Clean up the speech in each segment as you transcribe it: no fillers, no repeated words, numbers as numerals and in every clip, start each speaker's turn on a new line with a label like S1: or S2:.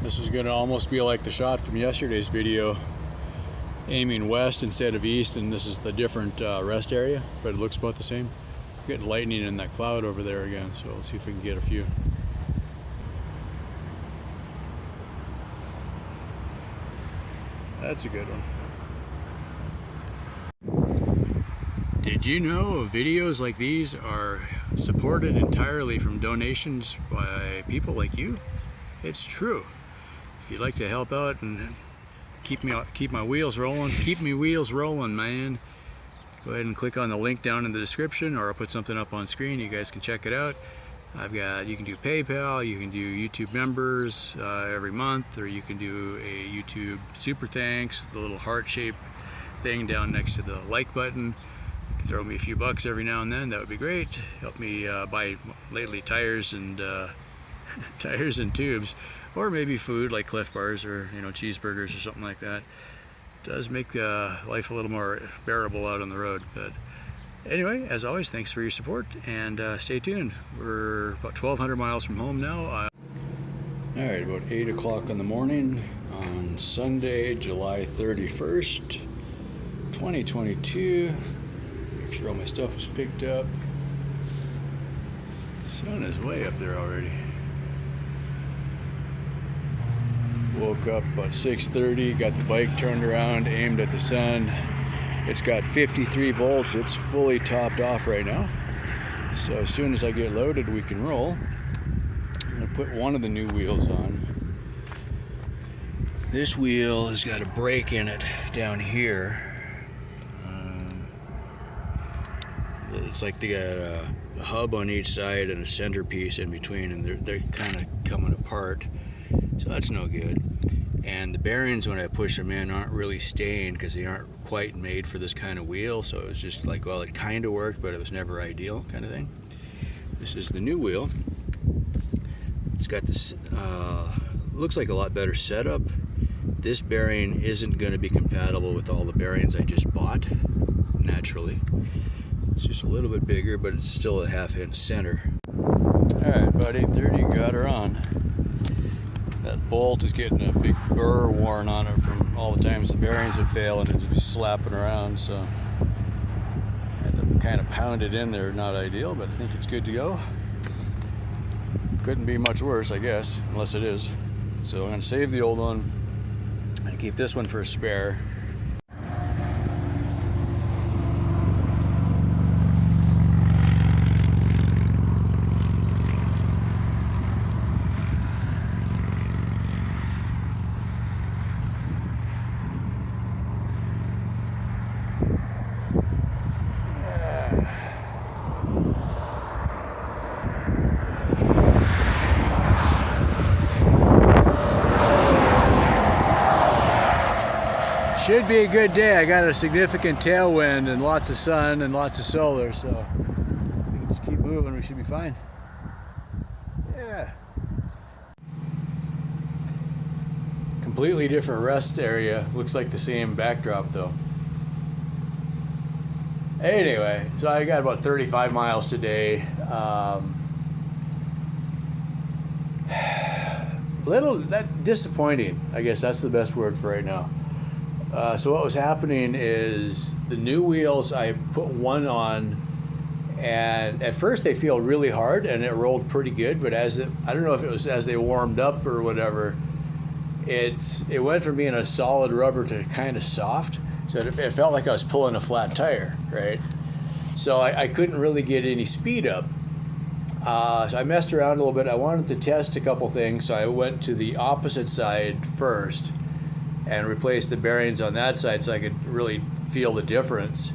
S1: This is going to almost be like the shot from yesterday's video, aiming west instead of east, and this is the different rest area, but it looks about the same. Getting lightning in that cloud over there again, so let's see if we can get a few. That's a good one. Did you know videos like these are supported entirely from donations by people like you? It's true. If you'd like to help out and keep my wheels rolling, keep me wheels rolling, man, go ahead and click on the link down in the description, or I'll put something up on screen. You guys can check it out. You can do PayPal, you can do YouTube members every month, or you can do a YouTube super thanks, the little heart-shaped thing down next to the like button. Throw me a few bucks every now and then, that would be great. Help me buy lately tires and tires and tubes, or maybe food like Cliff Bars or cheeseburgers or something like that. It does make life a little more bearable out on the road. But anyway, as always, thanks for your support, and stay tuned. We're about 1,200 miles from home now. All right, about 8 o'clock in the morning on Sunday, July 31st, 2022. Make sure all my stuff was picked up. The sun is way up there already. Woke up about 6:30, got the bike turned around, aimed at the sun. It's got 53 volts, it's fully topped off right now. So as soon as I get loaded, we can roll. I'm gonna put one of the new wheels on. This wheel has got a brake in it down here. It's like they got a hub on each side and a centerpiece in between, and they're kind of coming apart. So that's no good. And the bearings, when I push them in, aren't really staying because they aren't quite made for this kind of wheel. So it was just like, well, it kind of worked, but it was never ideal kind of thing. This is the new wheel. It's got this, looks like a lot better setup. This bearing isn't going to be compatible with all the bearings I just bought, naturally. It's just a little bit bigger, but it's still a 1/2 inch center. Alright, about 8:30, got her on. That bolt is getting a big burr worn on it from all the times the bearings would fail and it would be slapping around, so I had to kind of pound it in there. Not ideal, but I think it's good to go. Couldn't be much worse, I guess, unless it is. So I'm going to save the old one and keep this one for a spare. Should be a good day. I got a significant tailwind and lots of sun and lots of solar, so we can just keep moving. We should be fine. Yeah. Completely different rest area. Looks like the same backdrop though. Anyway, so I got about 35 miles today. Little disappointing, I guess that's the best word for right now. So what was happening is the new wheels, I put one on, and at first they feel really hard and it rolled pretty good, but I don't know if it was as they warmed up or whatever, it went from being a solid rubber to kind of soft, so it felt like I was pulling a flat tire, right? So I couldn't really get any speed up. So I messed around a little bit. I wanted to test a couple things, so I went to the opposite side first and replaced the bearings on that side so I could really feel the difference.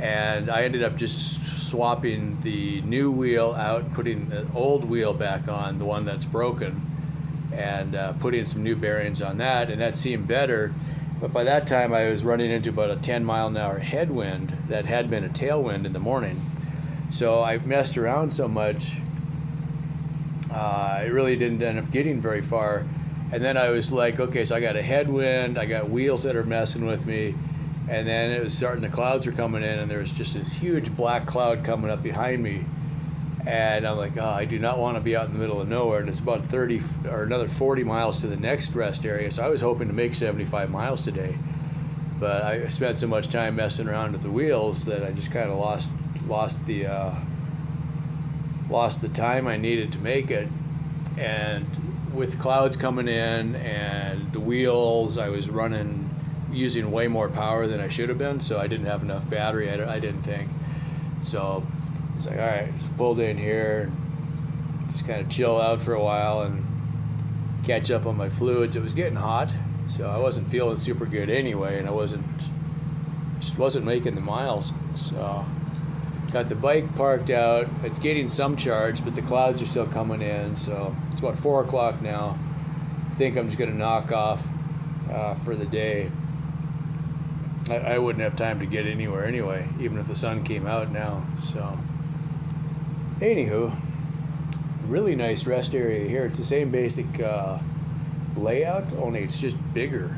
S1: And I ended up just swapping the new wheel out, putting the old wheel back on, the one that's broken, and putting some new bearings on that, and that seemed better. But by that time I was running into about a 10-mile-an-hour headwind that had been a tailwind in the morning. So I messed around so much, it really didn't end up getting very far. And then I was like, okay, so I got a headwind, I got wheels that are messing with me, and then it was starting, the clouds were coming in, and there was just this huge black cloud coming up behind me. And I'm like, oh, I do not want to be out in the middle of nowhere. And it's about 30 or another 40 miles to the next rest area. So I was hoping to make 75 miles today. But I spent so much time messing around with the wheels that I just kind of lost the time I needed to make it. And with clouds coming in and the wheels, I was using way more power than I should have been, so I didn't have enough battery, I didn't think. So I was like, all right, let's pull in here and just kind of chill out for a while and catch up on my fluids. It was getting hot, so I wasn't feeling super good anyway, and I just wasn't making the miles. So got the bike parked out. It's getting some charge, but the clouds are still coming in, so it's about 4 o'clock now. I think I'm just going to knock off for the day. I wouldn't have time to get anywhere anyway, even if the sun came out now. So, anywho, really nice rest area here. It's the same basic layout, only it's just bigger.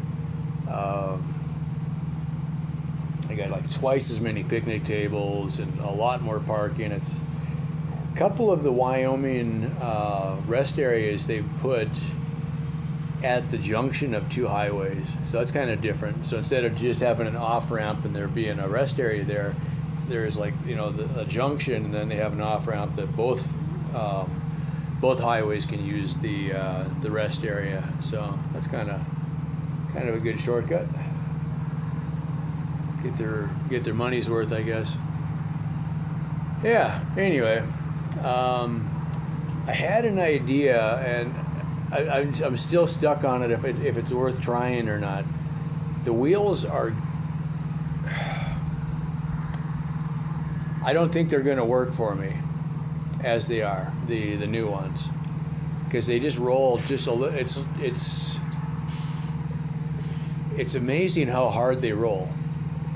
S1: I got like twice as many picnic tables and a lot more parking. It's a couple of the Wyoming rest areas they've put at the junction of two highways, so that's kind of different. So instead of just having an off ramp and there being a rest area there's like, you know, a junction, and then they have an off ramp that both highways can use the rest area. So that's kind of a good shortcut. Get their money's worth, I guess. Yeah. Anyway, I had an idea, and I'm still stuck on it if it's worth trying or not. The wheels are, I don't think they're going to work for me as they are, the new ones, because they just roll just a little. It's amazing how hard they roll.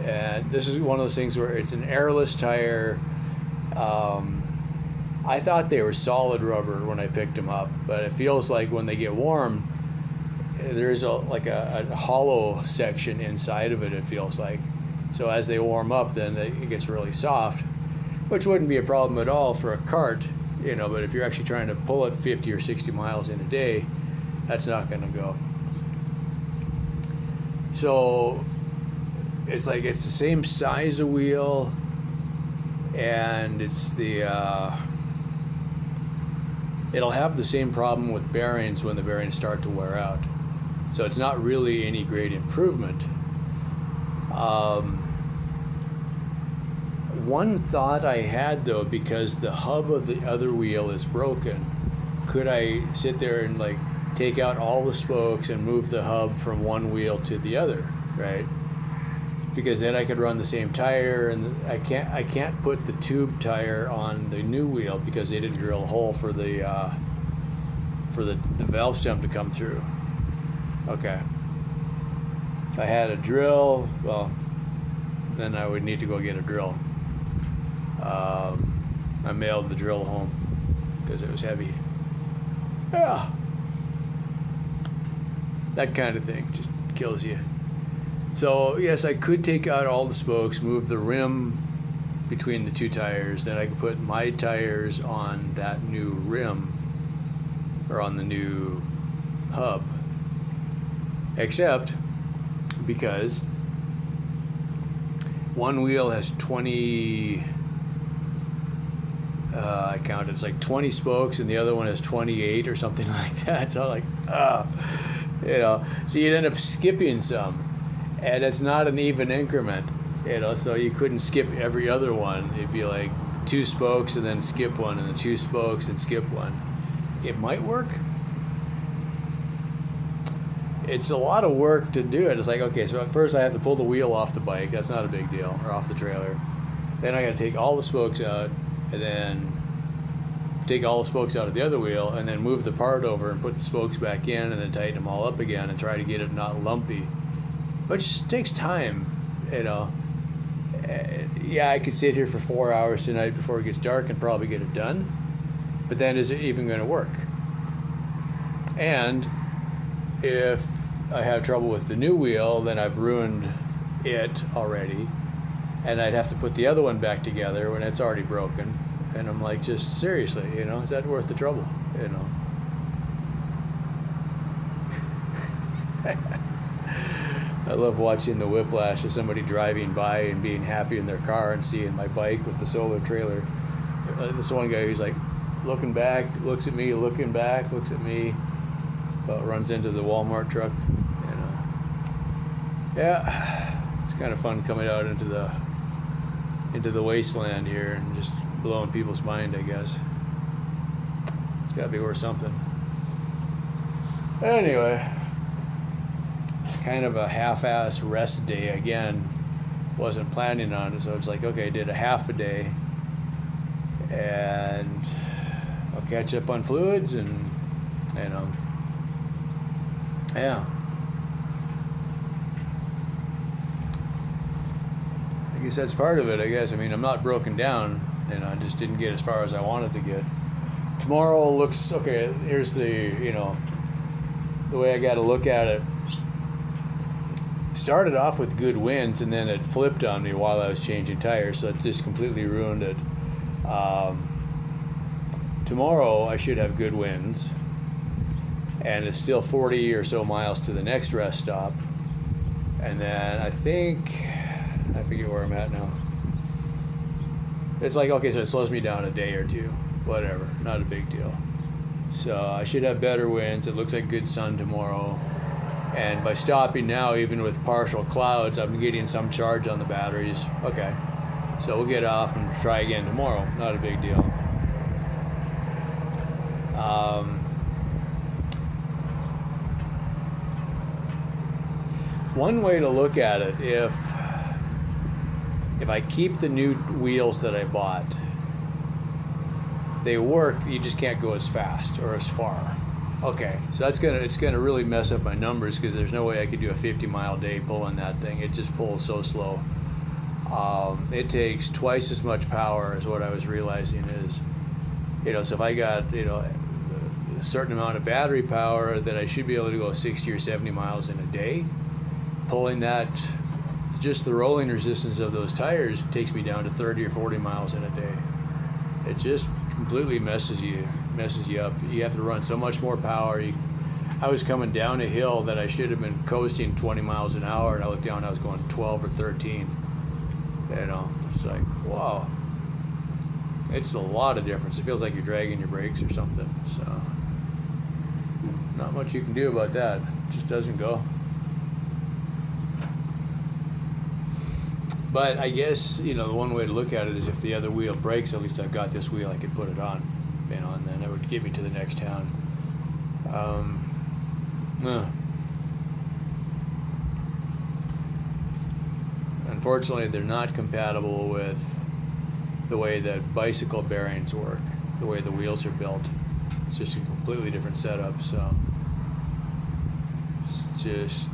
S1: And this is one of those things where it's an airless tire. I thought they were solid rubber when I picked them up, but it feels like when they get warm, there's a hollow section inside of it, it feels like. So as they warm up, then it gets really soft, which wouldn't be a problem at all for a cart, you know, but if you're actually trying to pull it 50 or 60 miles in a day, that's not going to go. So it's like it's the same size of wheel, and it's it'll have the same problem with bearings when the bearings start to wear out. So it's not really any great improvement. One thought I had, though, because the hub of the other wheel is broken, could I sit there and like take out all the spokes and move the hub from one wheel to the other, right? Because then I could run the same tire, and I can't put the tube tire on the new wheel because they didn't drill a hole for the valve stem to come through. Okay. If I had a drill, well, then I would need to go get a drill. I mailed the drill home because it was heavy. Yeah. That kind of thing just kills you. So yes, I could take out all the spokes, move the rim between the two tires, then I could put my tires on that new rim, or on the new hub. Except because one wheel has 20, I counted, it's like 20 spokes, and the other one has 28 or something like that. So I'm like, you know, so you'd end up skipping some. And it's not an even increment, you know, so you couldn't skip every other one. It'd be like 2 spokes and then skip one, and then 2 spokes and skip one. It might work. It's a lot of work to do it. It's like, okay, so at first I have to pull the wheel off the bike. That's not a big deal, or off the trailer. Then I got to take all the spokes out, and then take all the spokes out of the other wheel, and then move the part over and put the spokes back in, and then tighten them all up again and try to get it not lumpy. Which takes time, you know. Yeah, I could sit here for 4 hours tonight before it gets dark and probably get it done. But then is it even going to work? And if I have trouble with the new wheel, then I've ruined it already. And I'd have to put the other one back together when it's already broken. And I'm like, just seriously, you know, is that worth the trouble? You know. I love watching the whiplash of somebody driving by and being happy in their car and seeing my bike with the solar trailer. This one guy who's like looking back, looks at me, looking back, looks at me, but runs into the Walmart truck. You know. Yeah, it's kind of fun coming out into the wasteland here and just blowing people's mind, I guess. It's got to be worth something. Anyway, kind of a half-ass rest day again. Wasn't planning on it, so it's like, okay, I did a half a day, and I'll catch up on fluids, and you know, yeah. I guess that's part of it, I guess. I mean, I'm not broken down, and I just didn't get as far as I wanted to get. Tomorrow looks, okay, here's the, you know, the way I got to look at it. Started off with good winds, and then it flipped on me while I was changing tires, so it just completely ruined it. Tomorrow I should have good winds, and it's still 40 or so miles to the next rest stop, and then I forget where I'm at now. It's like, okay, so it slows me down a day or two, whatever, not a big deal. So I should have better winds. It looks like good sun tomorrow. And by stopping now, even with partial clouds, I'm getting some charge on the batteries. Okay, so we'll get off and try again tomorrow. Not a big deal. One way to look at it, if I keep the new wheels that I bought, they work, you just can't go as fast or as far. Okay, so it's gonna really mess up my numbers, because there's no way I could do a 50-mile day pulling that thing. It just pulls so slow. It takes twice as much power as what I was realizing is, you know, so if I got, you know, a certain amount of battery power, that I should be able to go 60 or 70 miles in a day. Pulling that, just the rolling resistance of those tires takes me down to 30 or 40 miles in a day. It just completely messes you up. You have to run so much more power. I was coming down a hill that I should have been coasting 20 miles an hour, and I looked down, I was going 12 or 13. You know, it's like, wow. It's a lot of difference. It feels like you're dragging your brakes or something. So, not much you can do about that. It just doesn't go. But I guess, you know, the one way to look at it is if the other wheel breaks, at least I've got this wheel, I could put it on, you know, and then it would get me to the next town. Unfortunately, they're not compatible with the way that bicycle bearings work, the way the wheels are built. It's just a completely different setup, so it's just...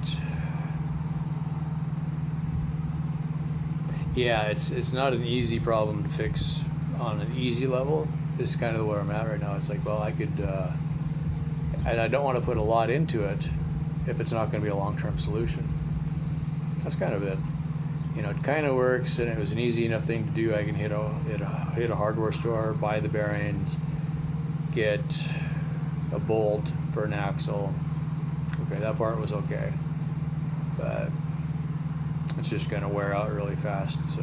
S1: Yeah, it's not an easy problem to fix on an easy level. This is kind of where I'm at right now. It's like, well, I could, and I don't want to put a lot into it if it's not going to be a long-term solution. That's kind of it. You know, it kind of works, and it was an easy enough thing to do. I can hit a hardware store, buy the bearings, get a bolt for an axle. Okay, that part was okay, but it's just going to wear out really fast, so.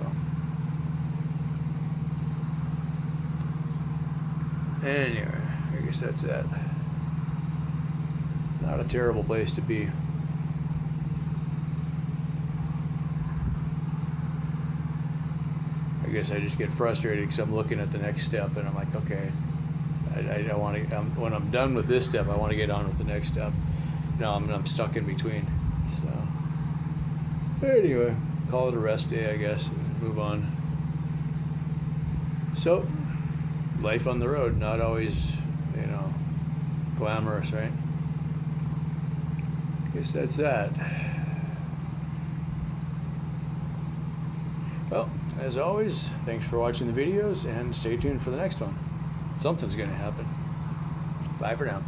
S1: Anyway, I guess that's it. Not a terrible place to be. I guess I just get frustrated because I'm looking at the next step, and I'm like, okay, I want to. When I'm done with this step, I want to get on with the next step. No, I'm stuck in between. So. Anyway, call it a rest day, I guess, and move on. So, life on the road, not always, you know, glamorous, right? Guess that's that. Well, as always, thanks for watching the videos, and stay tuned for the next one. Something's going to happen. Bye for now.